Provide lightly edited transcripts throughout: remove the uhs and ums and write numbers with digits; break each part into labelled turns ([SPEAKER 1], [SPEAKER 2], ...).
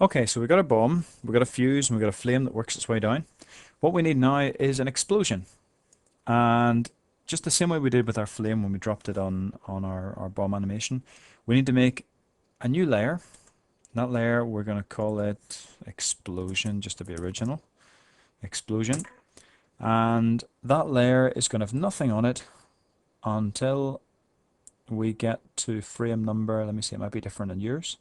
[SPEAKER 1] Okay, so we've got a bomb, we've got a fuse, and we've got a flame that works its way down. What we need now is an explosion. And just the same way we did with our flame when we dropped it on our bomb animation, we need to make a new layer. That layer, we're going to call it explosion, just to be original. Explosion. And that layer is going to have nothing on it until we get to frame number, let me see, it might be different than yours,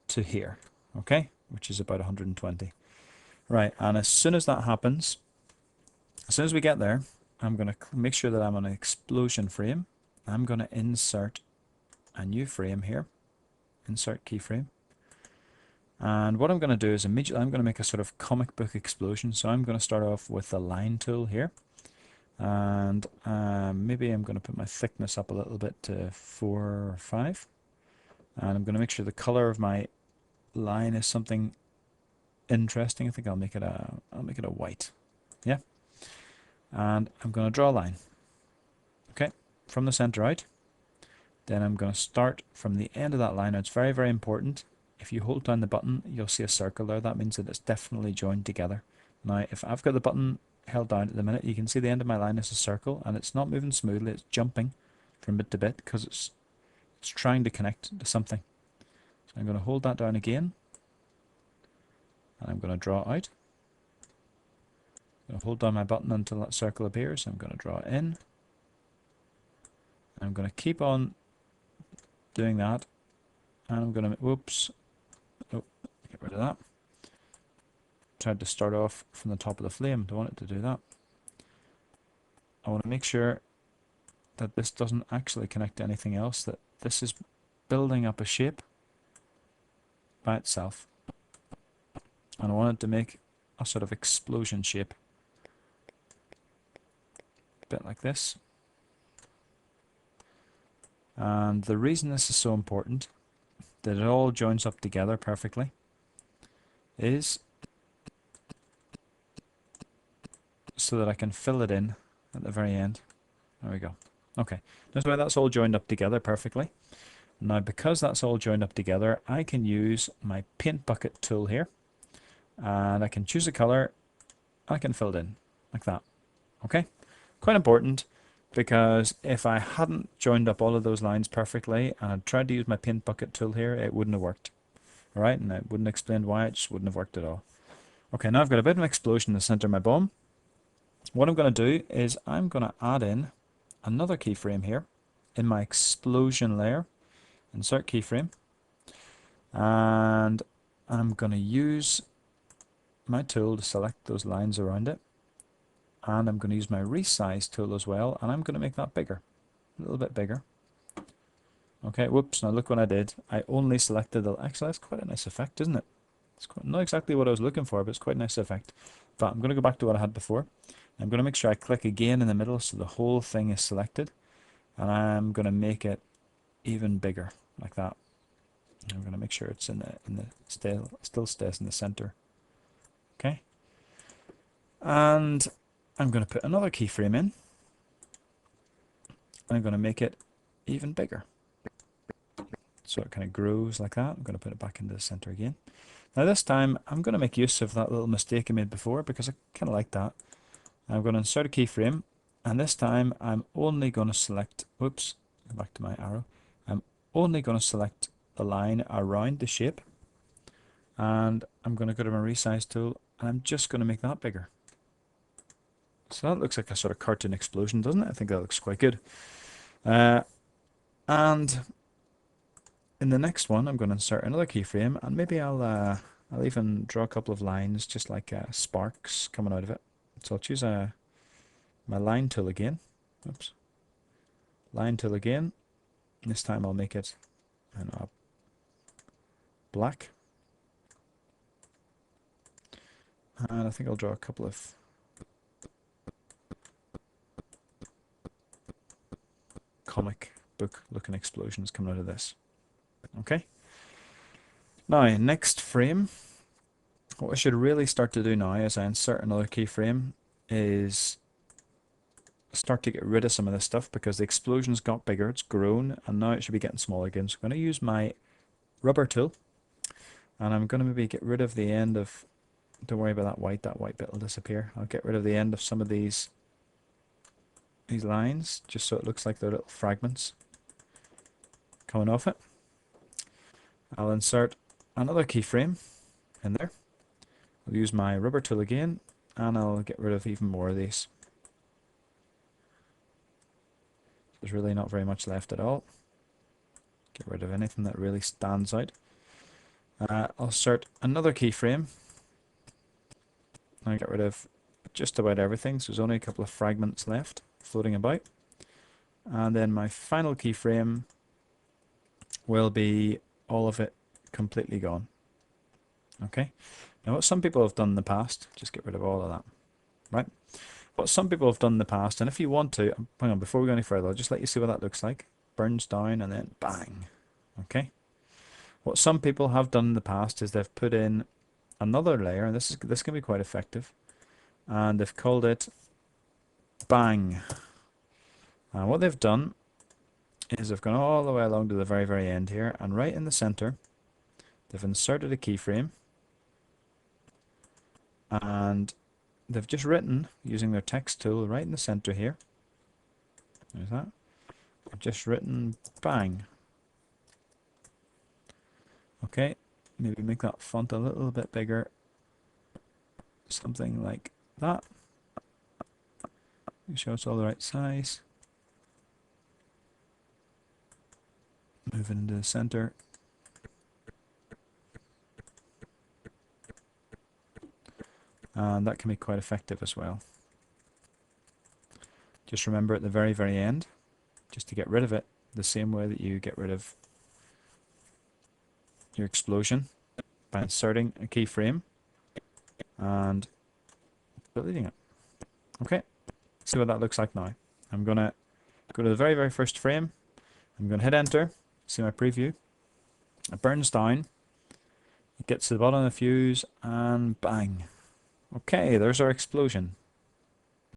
[SPEAKER 1] to here, okay? Which is about 120. Right, and as soon as that happens, as soon as we get there, I'm going to make sure that I'm on an explosion frame. I'm going to insert a new frame here, insert keyframe. And what I'm going to do is immediately I'm going to make a sort of comic book explosion. So I'm going to start off with the line tool here. And maybe I'm going to put my thickness up a little bit to 4 or 5. And I'm going to make sure the color of my line is something interesting. I think I'll make it a white. Yeah. And I'm going to draw a line. Okay, from the center out. Then I'm going to start from the end of that line. Now it's very, very important. If you hold down the button, you'll see a circle there. That means that it's definitely joined together. Now, if I've got the button held down at the minute, you can see the end of my line is a circle, and it's not moving smoothly. It's jumping from bit to bit because it's trying to connect to something. So I'm going to hold that down again, and I'm going to draw out. I'm going to hold down my button until that circle appears. I'm going to draw in. I'm going to keep on doing that, and I'm going to, whoops, oh, get rid of that. Tried to start off from the top of the flame. Don't want it to do that. I want to make sure that this doesn't actually connect to anything else, that this is building up a shape by itself. And I want it to make a sort of explosion shape. A bit like this. And the reason this is so important, that it all joins up together perfectly, is so that I can fill it in at the very end. There we go. Okay, that's why that's all joined up together perfectly. Now, because that's all joined up together, I can use my paint bucket tool here, and I can choose a color. I can fill it in like that. Okay, quite important, because if I hadn't joined up all of those lines perfectly and I'd tried to use my paint bucket tool here, it wouldn't have worked. All right, and I wouldn't explain why, it just wouldn't have worked at all. Okay, now I've got a bit of an explosion in the center of my bomb. What I'm going to do is I'm going to add in another keyframe here in my explosion layer. Insert keyframe. And I'm going to use my tool to select those lines around it. And I'm going to use my resize tool as well, and I'm going to make that bigger, a little bit bigger. Okay, whoops, now look what I did. I only selected the, actually that's quite a nice effect, isn't it? It's quite, not exactly what I was looking for, but it's quite a nice effect. But I'm going to go back to what I had before. I'm going to make sure I click again in the middle so the whole thing is selected. And I'm going to make it even bigger, like that. I'm going to make sure it's in the still stays in the center. Okay. And I'm going to put another keyframe in. I'm going to make it even bigger. So it kind of grows like that. I'm going to put it back into the center again. Now this time I'm going to make use of that little mistake I made before, because I kind of like that. I'm going to insert a keyframe, and this time I'm only going to select, whoops, go back to my arrow. I'm only going to select the line around the shape, and I'm going to go to my resize tool, and I'm just going to make that bigger. So that looks like a sort of cartoon explosion, doesn't it? I think that looks quite good. And in the next one, I'm going to insert another keyframe, and maybe I'll even draw a couple of lines, just like sparks coming out of it. So I'll choose my line tool again. Oops. Line tool again. This time I'll make it black. And I think I'll draw a couple of comic book looking explosions coming out of this. Okay. Now, next frame. What I should really start to do now as I insert another keyframe is start to get rid of some of this stuff, because the explosion's got bigger, it's grown, and now it should be getting smaller again. So I'm going to use my rubber tool, And I'm going to maybe get rid of the end of, don't worry about that white bit will disappear. I'll get rid of the end of some of these lines, just so it looks like they're little fragments coming off it. I'll insert another keyframe in there. I'll use my rubber tool again, and I'll get rid of even more of these. There's really not very much left at all. Get rid of anything that really stands out. I'll insert another keyframe. I'll get rid of just about everything, so there's only a couple of fragments left floating about. And then my final keyframe will be all of it completely gone. Okay. Now what some people have done in the past, just get rid of all of that, right? What some people have done in the past, and if you want to, hang on, before we go any further, I'll just let you see what that looks like. Burns down and then bang. Okay. What some people have done in the past is they've put in another layer, and this can be quite effective, and they've called it bang. And what they've done is they've gone all the way along to the very, very end here, and right in the center, they've inserted a keyframe, and they've just written, using their text tool right in the center here, there's that, they've just written bang. Okay, maybe make that font a little bit bigger, something like that. Make sure it's all the right size. Move it into the center. And that can be quite effective as well. Just remember at the very, very end, just to get rid of it, the same way that you get rid of your explosion, by inserting a keyframe and deleting it. Okay, see what that looks like now. I'm going to go to the very, very first frame. I'm going to hit enter, see my preview. It burns down, it gets to the bottom of the fuse, and bang. Okay, there's our explosion.